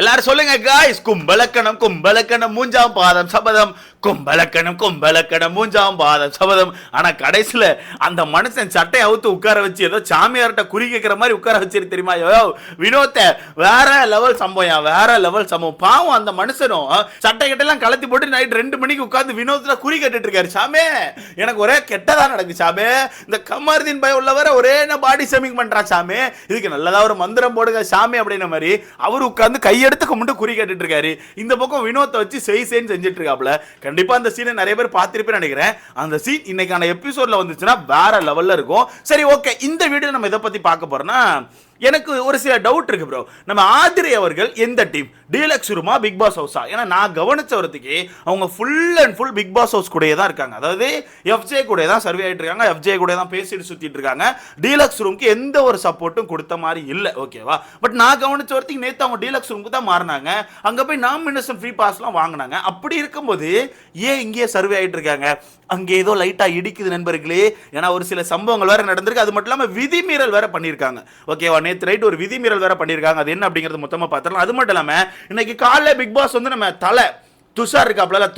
எல்லாரும் சொல்லுங்க காய்ஸ், கும்பலக்கணம் கும்பலக்கணம் மூஞ்சாம் பாதம் சபதம், கும்பலக்கணம் கும்பலக்கணம் மூஞ்சாம் பாதம் சபதம். ஆனா கடைசியில அந்த மனுஷன் சட்டையை அவுத்து உட்கார வச்சு ஏதோ சாமியார்கிட்ட குறி கேட்கிற மாதிரி உட்கார வச்சிரு தெரியுமா? வினோத்த வேற லெவல் சம்பவம், வேற லெவல் சம்பவம். பாவம் அந்த மனுஷனும் சட்டை கிட்டெல்லாம் கலத்தி போட்டு நைட் 2 மணிக்கு உட்கார்ந்து வினோத்ல குறி கேட்டுட்டு இருக்காரு. சாமே எனக்கு ஒரே கெட்டதா நடக்கு சாமே, இந்த கமர்தீன் பய உள்ளவர ஒரே பாடி ஷேமிங் பண்றா சாமே, இதுக்கு நல்லதா ஒரு மந்திரம் போடுங்க சாமி அப்படின்ற மாதிரி அவர் உட்கார்ந்து கையெடுத்து கும்பிட்டு குறி கேட்டுட்டு இருக்காரு. இந்த பக்கம் வினோத்தை வச்சு செஞ்சுட்டு இருக்காப்ல. கண்டிப்பா அந்த சீனை நிறைய பேர் பார்த்திருப்பேன்னு நினைக்கிறேன். அந்த சீன் இன்னைக்கான எபிசோட்ல வந்துச்சுன்னா வேற லெவல்ல இருக்கும். சரி, ஓகே, இந்த வீடியோ நம்ம எதை பத்தி பார்க்க போறோம்னா, எனக்கு ஒரு சில டவுட் இருக்கு ப்ரோ. நம்ம ஆதிரை அவர்கள் எந்த டீம், டீலக்ஸ் ரூமா பிக் பாஸ் ஹவுஸா? ஏன்னா நான் கவனிச்ச வரதுக்கு அவங்க full and full big boss house கூடயே தான் இருக்காங்க. அதாவது எஃப்ஜே கூட தான் சர்வே ஆகிட்டு இருக்காங்க, எஃப்ஜே கூட தான் பேசிட்டு சுத்திட்டு இருக்காங்க. டீலக்ஸ் ரூமுக்கு எந்த ஒரு சப்போர்ட்டும் கொடுத்த மாதிரி இல்லை, ஓகேவா? பட் நான் கவனிச்ச வரதுக்கு நேற்று அவங்க டீலக்ஸ் ரூமுக்கு தான் மாறினாங்க, அங்க போய் நாமினேஷன் ஃப்ரீ பாஸ்லாம் வாங்கினாங்க. அப்படி இருக்கும்போது ஏன் இங்கேயே சர்வே ஆகிட்டு இருக்காங்க? அங்கே ஏதோ லைட்டா இடிக்குது நண்பர்களே. ஏன்னா ஒரு சில சம்பவங்கள் வேற நடந்திருக்கு. அது மட்டும் இல்லாம விதிமீறல் வேற பண்ணியிருக்காங்க, ஓகேவா? நேற்று ரைட் ஒரு விதிமீறல் வேற பண்ணியிருக்காங்க. அது என்ன அப்படிங்கிறது மொத்தமா பார்த்துடலாம். அது மட்டும் இல்லாம இன்னைக்கு காலைல பிக் பாஸ் வந்து நம்ம தலை துஷார் இருக்காப்ல,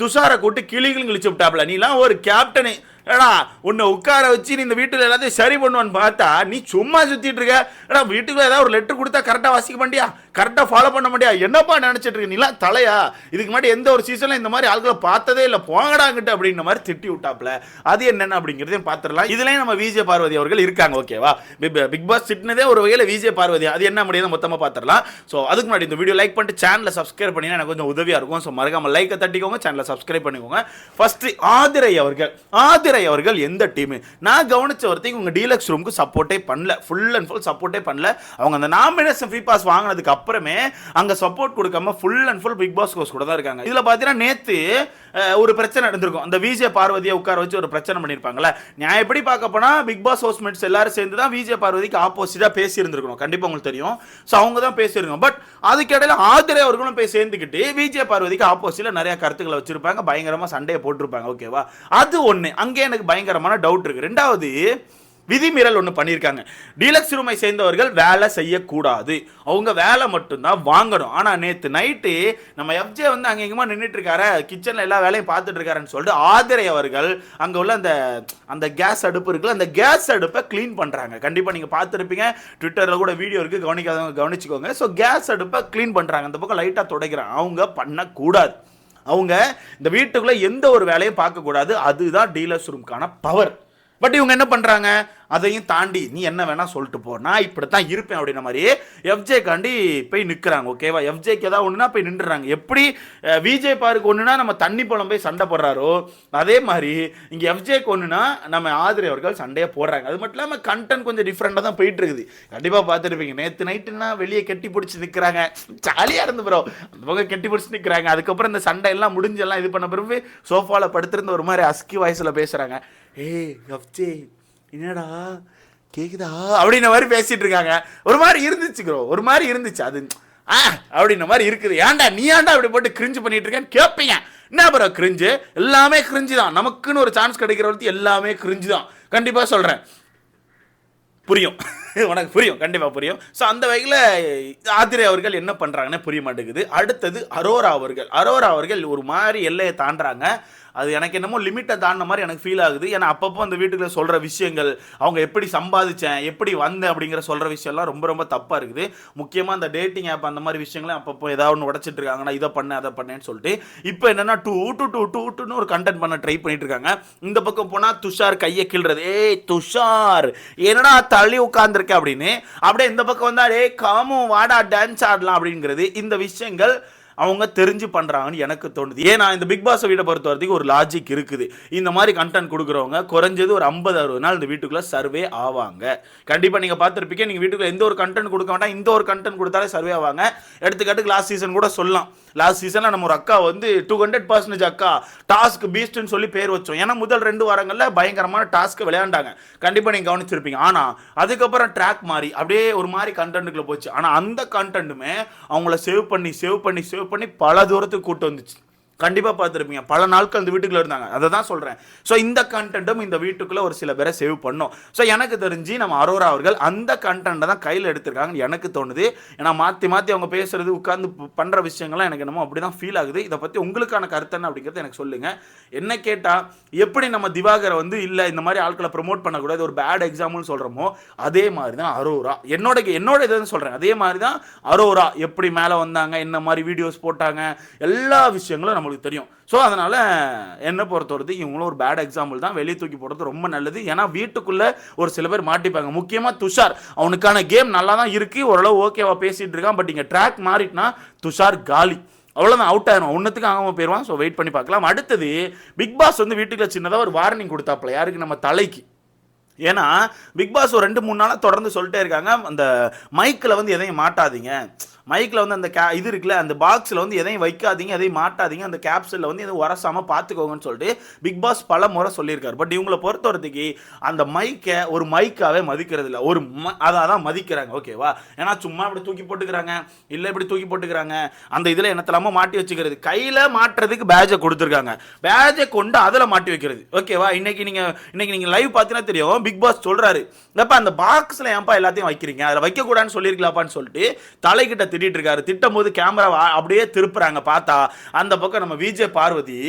துஷாரை கூட்டு கிளிகளும் கிழிச்சு விட்டாப்ல. நீலாம் ஒரு கேப்டனு, ஏடா உன்னை உட்கார வச்சு நீ இந்த வீட்டில் எல்லாத்தையும் சரி பண்ணுவான்னு பார்த்தா நீ சும்மா சுத்திட்டு இருக்க. ஏடா வீட்டுக்குள்ள ஏதாவது ஒரு லெட்டர் கொடுத்தா கரெக்டாக வாசிக்க மாட்டியா, கரெக்டாக ஃபாலோ பண்ண மாட்டியா? என்னப்பா நினைச்சிட்டு இருக்க நீலாம் தலையா? இதுக்கு முன்னாடி எந்த ஒரு சீசன்ல இந்த மாதிரி ஆட்களை பார்த்ததே இல்லை, போங்கடாங்கிட்ட அப்படின்ற மாதிரி திட்டி விட்டாப்ல. அது என்னென்ன அப்படிங்கிறதையும் பார்த்துடலாம். இதுலயும் நம்ம விஜய் பார்வதி அவர்கள் இருக்காங்க, ஓகேவா? பிக் பாஸ் திட்டினதே ஒரு வகையில் விஜய் பார்வதி, அது என்ன முடியாது மொத்தமாக பார்த்துடலாம். ஸோ அதுக்கு முன்னாடி இந்த வீடியோ லைக் பண்ணிட்டு சேனலை சப்ஸ்கிரைப் பண்ணினா எனக்கு கொஞ்சம் உதவியாக இருக்கும். ஸோ மறக்காம லைக்கை தட்டிக்கோங்க, சேனலை சப்ஸ்கிரைப் பண்ணிக்கோங்க. ஃபர்ஸ்ட் ஆதிரை அவர்கள் எந்த டீம்? நான் கவனிச்ச வரதுக்கு உங்க டீலக்ஸ் ரூமுக்கு சப்போர்ட்டே பண்ணல, ஃபுல் அண்ட் ஃபுல் சப்போர்ட்டே பண்ணல. அவங்க அந்த நாமினேஷன் ஃப்ரீ பாஸ் வாங்கினதுக்கு அப்புறமே அங்க சப்போர்ட் கொடுக்காம full and full big boss house கூட தான் இருக்காங்க. இதுல பாத்தீங்கன்னா நேத்து ஒரு பிரச்சனை நடந்திருக்கும். அந்த விஜய் பார்வதியை உட்கார வச்சு ஒரு பிரச்சனை பண்ணிருப்பாங்கல்ல. நான் எப்படி பார்க்க போனா பிக் பாஸ் ஹவுஸ் மேட்ஸ் எல்லாரும் சேர்ந்து தான் விஜய் பார்வதிக்கு ஆப்போசிட்டா பேசி இருந்திருக்கணும். கண்டிப்பா உங்களுக்கு தெரியும். ஸோ அவங்க தான் பேசியிருக்கோம். பட் அதுக்கு இடையில ஆதிரை அவர்களும் போய் சேர்ந்துக்கிட்டு விஜய் பார்வதிக்கு ஆப்போசிட்ல நிறைய கருத்துக்களை வச்சிருப்பாங்க, பயங்கரமா சண்டையை போட்டிருப்பாங்க, ஓகேவா? அது ஒண்ணு. அங்கே எனக்கு பயங்கரமான டவுட் இருக்கு. ரெண்டாவது, விதிமீறல் ஒன்று பண்ணியிருக்காங்க. டீலக்ஸ் ரூமை சேர்ந்தவர்கள் வேலை செய்யக்கூடாது, அவங்க வேலை மட்டும்தான் வாங்கணும். ஆனால் நேற்று நைட்டு நம்ம எஃப்ஜே வந்து அங்கே எங்கேயுமா நின்றுட்டு இருக்காரு, கிச்சனில் எல்லா வேலையும் பார்த்துட்டு இருக்காருன்னு சொல்லிட்டு ஆதிரை அவர்கள் அங்கே உள்ள அந்த கேஸ் அடுப்பு இருக்குல்ல, அந்த கேஸ் அடுப்பை க்ளீன் பண்ணுறாங்க. கண்டிப்பாக நீங்கள் பார்த்துருப்பீங்க, ட்விட்டரில் கூட வீடியோ இருக்குது, கவனிக்காதவங்க கவனிச்சுக்கோங்க. ஸோ கேஸ் அடுப்பை க்ளீன் பண்ணுறாங்க, அந்த பக்கம் லைட்டாக துடைக்கிறாங்க. அவங்க பண்ணக்கூடாது, அவங்க இந்த வீட்டுக்குள்ளே எந்த ஒரு வேலையும் பார்க்கக்கூடாது. அதுதான் டீலக்ஸ் ரூமுக்கான பவர். பட் இவங்க என்ன பண்றாங்க? அதையும் தாண்டி நீ என்ன வேணா சொல்லிட்டு போ, நான் இப்படித்தான் இருப்பேன் அப்படின்ற மாதிரி எஃப்ஜே காண்டி போய் நிற்கிறாங்க, ஓகேவா? எஃப்ஜேக்கு ஏதாவது ஒன்றுனா போய் நின்றுறாங்க. எப்படி விஜய் பாருக்கு ஒன்றுனா நம்ம தண்ணி பழம் போய் சண்டை போடுறாரோ, அதே மாதிரி இங்கே எஃப்ஜேக்கு ஒன்றுனா நம்ம ஆதிரை அவர்கள் சண்டையை போடுறாங்க. அது மட்டும் இல்லாமல் கண்டென்ட் கொஞ்சம் டிஃப்ரெண்டாக தான் போயிட்டு இருக்குது. கண்டிப்பாக பார்த்துருப்பீங்க, நேற்று நைட்டுன்னா வெளியே கெட்டி பிடிச்சி நிற்கிறாங்க, ஜாலியாக இருந்து ப்ரோ. அந்த பக்கம் கெட்டி பிடிச்சி நிற்கிறாங்க. அதுக்கப்புறம் இந்த சண்டை எல்லாம் முடிஞ்செல்லாம் இது பண்ண பிறகு சோஃபாவில் படுத்திருந்து ஒரு மாதிரி அஸ்கி வாய்ஸில் பேசுகிறாங்க. ஏய் எஃப்ஜே என்னடா கேக்குதா அப்படின்ற மாதிரி பேசிட்டு இருக்காங்க. ஒரு மாதிரி இருந்துச்சு ப்ரோ, ஒரு மாதிரி இருந்துச்சு. அது அப்படின்ற மாதிரி இருக்குது. நீ ஏன்டா அப்படி போட்டு கிரிஞ்சு பண்ணிட்டு இருக்கேன்னு கேட்பீங்க. என்ன ப்ரோ கிரிஞ்சு? எல்லாமே கிரிஞ்சு தான். நமக்குன்னு ஒரு சான்ஸ் கிடைக்கிற வரைக்கும் எல்லாமே கிரிஞ்சு தான். கண்டிப்பா சொல்றேன், புரியும் உனக்கு, புரியும், கண்டிப்பா புரியும். ஸோ அந்த வகையில் ஆதிரை அவர்கள் என்ன பண்றாங்கன்னு புரிய மாட்டேங்குது. அடுத்தது அரோரா அவர்கள் ஒரு மாதிரி எல்லையை தாண்டுறாங்க. அது எனக்கு என்னமோ லிமிட்டை தாண்டின மாதிரி எனக்கு ஃபீல் ஆகுது. ஏன்னா அப்பப்போ அந்த வீட்டுக்குள்ள சொல்கிற விஷயங்கள், அவங்க எப்படி சம்பாதிச்சேன், எப்படி வந்தேன் அப்படிங்கிற சொல்கிற விஷயம்லாம் ரொம்ப ரொம்ப தப்பாக இருக்குது. முக்கியமாக அந்த டேட்டிங் ஆப் அந்த மாதிரி விஷயங்களையும் அப்பப்போ ஏதாவது ஒன்று உடச்சிட்டு இருக்காங்கன்னா இதை பண்ணேன் அதை பண்ணேன்னு சொல்லிட்டு இப்போ என்னென்னா டூன்னு ஒரு கண்டென்ட் பண்ண ட்ரை பண்ணிட்டு இருக்காங்க. இந்த பக்கம் போனால் துஷார் கையை கிள்றது, ஏய் துஷார் என்னடா தள்ளி உட்காந்துருக்க அப்படின்னு. அப்படியே இந்த பக்கம் வந்தா ஏய் காமு வாடா டான்ஸ் ஆடலாம் அப்படிங்கிறது. இந்த விஷயங்கள் அவங்க தெரிஞ்சு பண்ணுறாங்கன்னு எனக்கு தோணுது. ஏன்னா இந்த பிக் பாஸ் வீட்டை பொறுத்த வரைக்கும் ஒரு லாஜிக் இருக்குது. இந்த மாதிரி கண்டென்ட் கொடுக்குறவங்க குறைஞ்சது ஒரு 50-60 நாள் இந்த வீட்டுக்குள்ளே சர்வே ஆவாங்க. கண்டிப்பாக நீங்கள் பார்த்துருப்பீங்க, நீங்கள் வீட்டுக்குள்ள எந்த ஒரு கண்டென்ட் கொடுக்க வேண்டாம், இந்த ஒரு கண்டென்ட் கொடுத்தாலே சர்வே ஆவாங்க. எடுத்துக்காட்டுக்கு லாஸ்ட் சீசன் கூட சொல்லலாம். லாஸ்ட் சீசனில் நம்ம ஒரு அக்கா வந்து 200% அக்கா டாஸ்க் பீஸ்ட்னு சொல்லி பேர் வச்சோம். ஏன்னா முதல் 2 வாரங்களில் பயங்கரமான டாஸ்க்கு விளையாண்டாங்க. கண்டிப்பாக நீங்கள் கவனிச்சிருப்பீங்க. ஆனால் அதுக்கப்புறம் ட்ராக் மாறி அப்படியே ஒரு மாதிரி கண்டென்ட்டுக்குள்ளே போச்சு. ஆனால் அந்த கண்டென்ட்டுமே அவங்கள சேவ் பண்ணி பல தூரத்துக்கு கூட்டு வந்துச்சு. கண்டிப்பா பார்த்துருப்பீங்க. பல நாட்கள் இந்த வீட்டுக்குள்ள இருந்தாங்க. அதை தான் சொல்றேன். ஸோ இந்த கண்டென்ட்டும் இந்த வீட்டுக்குள்ள ஒரு சில பேரை சேவ் பண்ணும். ஸோ எனக்கு தெரிஞ்சு நம்ம அரோரா அவர்கள் அந்த கண்டென்ட்டை தான் கையில் எடுத்திருக்காங்கன்னு எனக்கு தோணுது. ஏன்னா மாற்றி மாற்றி அவங்க பேசுறது உட்கார்ந்து பண்ணுற விஷயங்கள்லாம் எனக்கு என்னமோ அப்படி தான் ஃபீல் ஆகுது. இதை பற்றி உங்களுக்கான கருத்து என்ன அப்படிங்கிறது எனக்கு சொல்லுங்க. என்ன கேட்டால் எப்படி நம்ம திவாகரை வந்து இல்லை இந்த மாதிரி ஆட்களை ப்ரொமோட் பண்ணக்கூடாது ஒரு பேட் எக்ஸாம்பிள்னு சொல்கிறோமோ அதே மாதிரி தான் அரோரா. என்னோட இதுன்னு சொல்கிறேன். அதே மாதிரி தான் அரோரா எப்படி மேலே வந்தாங்க, என்ன மாதிரி வீடியோஸ் போட்டாங்க, எல்லா விஷயங்களும் நம்மளுக்கு தெரியும். ஸோ அதனால் என்னை பொறுத்தவரைக்கும் இவங்களும் ஒரு பேட் எக்ஸாம்பிள் தான். வெளியே தூக்கி போடுறது ரொம்ப நல்லது. ஏன்னா வீட்டுக்குள்ளே ஒரு சில பேர் மாட்டிப்பாங்க. முக்கியமாக துஷார், அவனுக்கான கேம் நல்லா தான் இருக்குது, ஓரளவு ஓகேவா பேசிகிட்டு இருக்கான். பட் இங்கே ட்ராக் மாறிட்டுனா துஷார் காலி, அவ்வளோதான், அவுட் ஆயிரும், ஒன்றுத்துக்கு ஆகாமல் போயிடுவான். ஸோ வெயிட் பண்ணி பார்க்கலாம். அடுத்தது பிக் பாஸ் வந்து வீட்டுக்குள்ள சின்னதாக ஒரு வார்னிங் கொடுத்தாப்புல, யாருக்கு, நம்ம தலைக்கு. ஏன்னா பிக் பாஸ் ஒரு 2-3 நாளாக தொடர்ந்து சொல்லிட்டே இருக்காங்க, அந்த மைக்கில் வந்து எதையும் மாட்டாதீங்க, மைக்கில் வந்து அந்த இது இருக்குல்ல அந்த பாக்ஸில் வந்து எதையும் வைக்காதீங்க, எதையும் மாட்டாதீங்க, அந்த கேப்சூலில் வந்து எதுவும் உரசாமல் பார்த்துக்கோங்கன்னு சொல்லிட்டு பிக் பாஸ் பல முறை சொல்லியிருக்காரு. பட் இவங்களை பொறுத்தவரைக்கு அந்த மைக்கை ஒரு மைக்காகவே மதிக்கிறது இல்லை, ஒரு அதான் மதிக்கிறாங்க. ஓகேவா? ஏன்னா சும்மா இப்படி தூக்கி போட்டுக்கிறாங்க, இல்லை இப்படி தூக்கி போட்டுக்கிறாங்க, அந்த இதில் என்னத்தலாமோ மாட்டி வச்சுக்கிறது, கையில் மாட்டுறதுக்கு பேஜை கொடுத்துருக்காங்க, பேஜை கொண்டு அதில் மாட்டி வைக்கிறது. ஓகேவா? இன்னைக்கு நீங்கள் லைவ் பார்த்தீங்கன்னா தெரியும், பிக் பாஸ் சொல்கிறாரு, இல்லைப்பா அந்த பாக்ஸில் ஏன்ப்பா எல்லாத்தையும் வைக்கிறீங்க, அதில் வைக்கக்கூடாதுன்னு சொல்லியிருக்கலாப்பான்னு சொல்லிட்டு தலைக்கிட்ட திட்டிட்டு இருக்காரு. திட்டும் போது கேமரா அப்படியே திருப்புறாங்க. பார்த்தா அந்த பக்கம் நம்ம விஜய் பார்வதி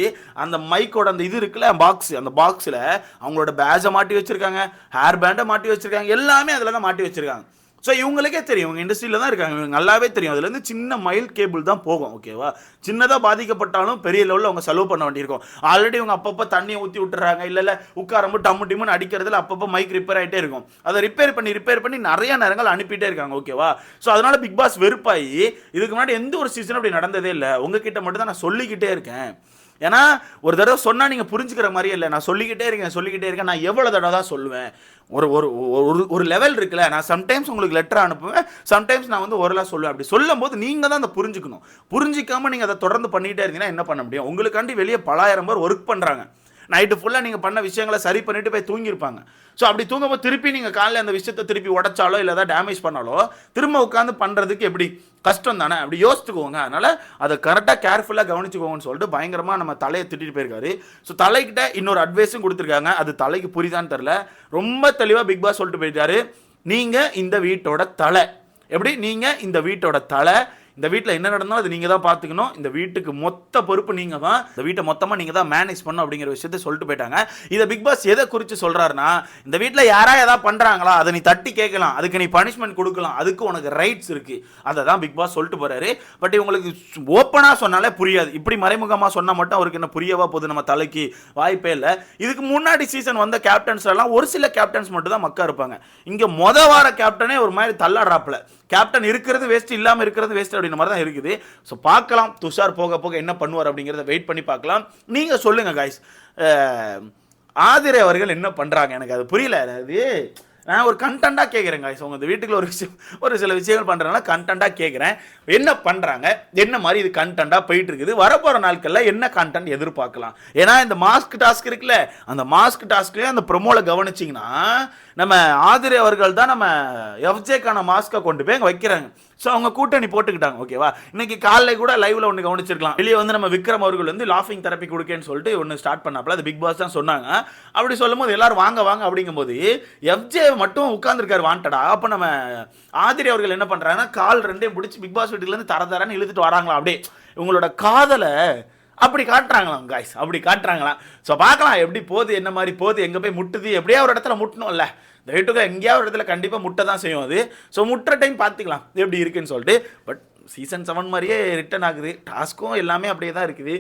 அந்த மைக்கோட அந்த இது இருக்குல்ல பாக்ஸ், அந்த பாக்ஸில் அவங்களோட பேஜை மாட்டி வச்சிருக்காங்க, ஹேர் பேண்டை மாட்டி வச்சிருக்காங்க, எல்லாமே அதில் தான் மாட்டி வச்சிருக்காங்க. ஸோ இவங்களுக்கே தெரியும், இவங்க இண்டஸ்ட்ரியில் தான் இருக்காங்க, இவங்க நல்லாவே தெரியும் அதுலேருந்து சின்ன மைல் கேபிள் தான் போகும். ஓகேவா? சின்னதாக பாதிக்கப்பட்டாலும் பெரிய லெவலில் அவங்க செலவு பண்ண வேண்டியிருக்கும். ஆல்ரெடி இவங்க அப்பப்போ தண்ணியை ஊற்றி விட்டுறாங்க, இல்லை உட்காரம்பு டம்மு டிம்முன்னு அடிக்கிறதுல அப்பப்போ மைக் ரிப்பேர் ஆகிட்டே இருக்கும். அதை ரிப்பேர் பண்ணி நிறைய நேரங்கள் அனுப்பிட்டே இருக்காங்க. ஓகேவா? ஸோ அதனால பிக் பாஸ் வெறுப்பாகி இதுக்கு முன்னாடி எந்த ஒரு சீசனும் அப்படி நடந்ததே இல்லை. உங்ககிட்ட மட்டும் தான் நான் சொல்லிக்கிட்டே இருக்கேன். ஏன்னா ஒரு தடவை சொன்னால் நீங்கள் புரிஞ்சுக்கிற மாதிரியே இல்லை, நான் சொல்லிக்கிட்டே இருக்கேன். நான் எவ்வளோ தடவை தான் சொல்லுவேன்? ஒரு லெவல் இருக்குல்ல, நான் சம்டைம்ஸ் உங்களுக்கு லெட்டர் அனுப்புவேன், சம்டைம்ஸ் நான் வந்து ஓரளவு சொல்லுவேன். அப்படி சொல்லும் போது நீங்கள் தான் அதை புரிஞ்சுக்கணும். புரிஞ்சிக்காமல் நீங்கள் அதை தொடர்ந்து பண்ணிகிட்டே இருந்தீங்கன்னா என்ன பண்ண முடியும்? உங்களுக்காண்டி வெளியே பலாயிரம் பேர் ஒர்க் பண்ணுறாங்க. நைட்டு ஃபுல்லாக நீங்கள் பண்ண விஷயங்களை சரி பண்ணிட்டு போய் தூங்கியிருப்பாங்க. ஸோ அப்படி தூங்கும்போது திருப்பி நீங்கள் காலையில் அந்த விஷயத்தை திருப்பி உடைச்சாலோ இல்லை ஏதாவது டேமேஜ் பண்ணாலோ திரும்ப உட்காந்து பண்ணுறதுக்கு எப்படி கஷ்டம் தானே? அப்படி யோசிச்சுக்கோங்க. அதனால் அதை கரெக்டாக கேர்ஃபுல்லாக கவனிச்சுக்கோங்கன்னு சொல்லிட்டு பயங்கரமாக நம்ம தலையை திட்டிட்டு போயிருக்காரு. ஸோ தலைக்கிட்ட இன்னொரு அட்வைஸும் கொடுத்துருக்காங்க, அது தலைக்கு புரியுதான்னு தெரில. ரொம்ப தெளிவாக பிக் பாஸ் சொல்லிட்டு போயிருக்காரு, நீங்கள் இந்த வீட்டோட தலை. எப்படி? நீங்கள் இந்த வீட்டோட தலை, இந்த வீட்டில் என்ன நடந்தாலும் அது நீங்கள் தான் பார்த்துக்கணும், இந்த வீட்டுக்கு மொத்த பொறுப்பு நீங்கள் தான், இந்த வீட்டை மொத்தமாக நீங்கள் தான் மேனேஜ் பண்ணணும் அப்படிங்கிற விஷயத்தை சொல்லிட்டு போயிட்டாங்க. இதை பிக் பாஸ் எதை குறித்து சொல்கிறாருன்னா, இந்த வீட்டில் யாராவது எதாவது பண்ணுறாங்களா அதை நீ தட்டி கேட்கலாம், அதுக்கு நீ பனிஷ்மெண்ட் கொடுக்கலாம், அதுக்கு உனக்கு ரைட்ஸ் இருக்குது, அதை தான் பிக் பாஸ் சொல்லிட்டு போகிறாரு. பட் இவங்களுக்கு ஓப்பனாக சொன்னாலே புரியாது, இப்படி மறைமுகமாக சொன்னால் மட்டும் அவருக்கு என்ன புரியவா போகுது? நம்ம தலைக்கு வாய்ப்பே இல்லை. இதுக்கு முன்னாடி சீசன் வந்த கேப்டன்ஸ் எல்லாம் ஒரு சில கேப்டன்ஸ் மட்டும் தான் மக்கா இருப்பாங்க. இங்கே வார கேப்டனே ஒரு மாதிரி தள்ளாடுறாப்புல, கேப்டன் இருக்கிறது வேஸ்ட், இல்லாமல் இருக்கிறது வேஸ்ட் அப்படின்ற மாதிரி தான் இருக்குது. ஸோ பார்க்கலாம் துஷார் போக போக என்ன பண்ணுவார் அப்படிங்கிறத வெயிட் பண்ணி பார்க்கலாம். நீங்கள் சொல்லுங்கள் காய்ஸ், ஆதிரை அவர்கள் என்ன பண்ணுறாங்க? எனக்கு அது புரியல. அது நான் ஒரு கண்டென்ட்டாக கேட்குறேன் காய்ஸ், உங்கள் இந்த வீட்டுக்குள்ள ஒரு சில விஷயங்கள் பண்ணுறதுனால கண்டென்ட்டாக கேட்குறேன், என்ன பண்ணுறாங்க, என்ன மாதிரி இது கண்டென்ட்டாக போயிட்டு இருக்குது, வரப்போகிற நாட்களில் என்ன கண்டென்ட் எதிர்பார்க்கலாம்? ஏன்னா இந்த மாஸ்க் டாஸ்க் இருக்குல்ல, அந்த மாஸ்க் டாஸ்க்லேயே அந்த ப்ரொமோவில் கவனிச்சிங்கன்னா நம்ம ஆதிரை அவர்கள் தான் நம்ம எஃப்ஜேக்கான மாஸ்க்கை கொண்டு போய் அங்கே வைக்கிறாங்க. ஸோ அவங்க கூட்டணி போட்டுக்கிட்டாங்க. ஓகேவா? இன்னைக்கு காலைல கூட லைவ்ல ஒன்று கவனிச்சிருக்கலாம், வெளியே வந்து நம்ம விக்ரம் அவர்கள் வந்து லாஃபிங் தெரப்பி கொடுக்கேன்னு சொல்லிட்டு ஒன்று ஸ்டார்ட் பண்ணாப்புல, அது பிக் பாஸ் தான் சொன்னாங்க. அப்படி சொல்லும் போது எல்லாரும் வாங்க வாங்க அப்படிங்கும்போது எஃப்ஜே மட்டும் உட்கார்ந்துருக்காரு வாண்டடா. அப்போ நம்ம ஆதிரை அவர்கள் என்ன பண்ணுறாங்கன்னா கால் ரெண்டையும் பிடிச்சி பிக் பாஸ் வீட்டுலேருந்து தரன்னு இழுத்துட்டு வராங்களா, அப்படியே உங்களோட காதலை அப்படி காட்டுறாங்களாம் காய்ஸ், அப்படி காட்டுறாங்களாம். ஸோ பார்க்கலாம் எப்படி போகுது, என்ன மாதிரி போகுது, எங்கே போய் முட்டுது, எப்படியா ஒரு இடத்துல முட்டணும்ல, இந்த வீட்டுக்கு எங்கேயாவது ஒரு இடத்துல கண்டிப்பாக முட்டை தான் செய்யும் அது. ஸோ முட்டுற டைம் பார்த்துக்கலாம் எப்படி இருக்குன்னு சொல்லிட்டு. பட் சீசன் 7 மாதிரியே ரிட்டன் ஆகுது, டாஸ்க்கும் எல்லாமே அப்படியே தான் இருக்குது,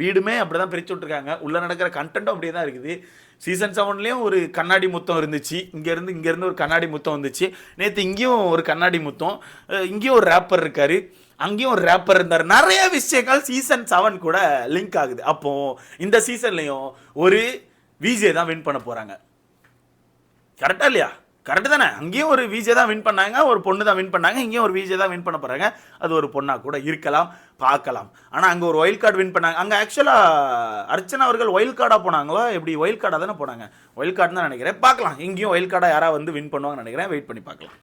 வீடுமே அப்படி தான் பிரித்து விட்ருக்காங்க, உள்ளே நடக்கிற கண்டென்ட்டும் அப்படியே தான் இருக்குது. சீசன் 7லேயும் ஒரு கண்ணாடி முத்தம் இருந்துச்சு, இங்கேருந்து ஒரு கண்ணாடி முத்தம் வந்துச்சு, நேற்று இங்கேயும் ஒரு கண்ணாடி முத்தம், இங்கேயும் ஒரு ரேப்பர் இருக்கார், அங்கேயும் ஒரு ரேப்பர் இருந்தார், நிறைய விஷயங்கள் சீசன் 7 கூட லிங்க் ஆகுது. அப்போது இந்த சீசன்லேயும் ஒரு விஜே தான் வின் பண்ண போகிறாங்க. கரெக்டா இல்லையா? கரெக்டு தானே? அங்கேயும் ஒரு விஜே தான் வின் பண்ணாங்க, ஒரு பொண்ணு தான் வின் பண்ணாங்க, இங்கேயும் ஒரு விஜே தான் வின் பண்ண போகிறாங்க. அது ஒரு பொண்ணாக கூட இருக்கலாம், பார்க்கலாம். ஆனால் அங்கே ஒரு ஒயில்ட் கார்டு வின் பண்ணாங்க. அங்கே ஆக்சுவலாக அர்ச்சனா அவர்கள் ஒயில்ட் கார்டாக போனாங்களோ, எப்படி ஒயில்ட் கார்டாக தானே போனாங்க, ஒயில்ட் கார்டு தான் நினைக்கிறேன். பார்க்கலாம், இங்கேயும் ஒயில்ட் கார்டாக யாராவது வந்து வின் பண்ணுவாங்கன்னு நினைக்கிறேன். வெயிட் பண்ணி பார்க்கலாம்.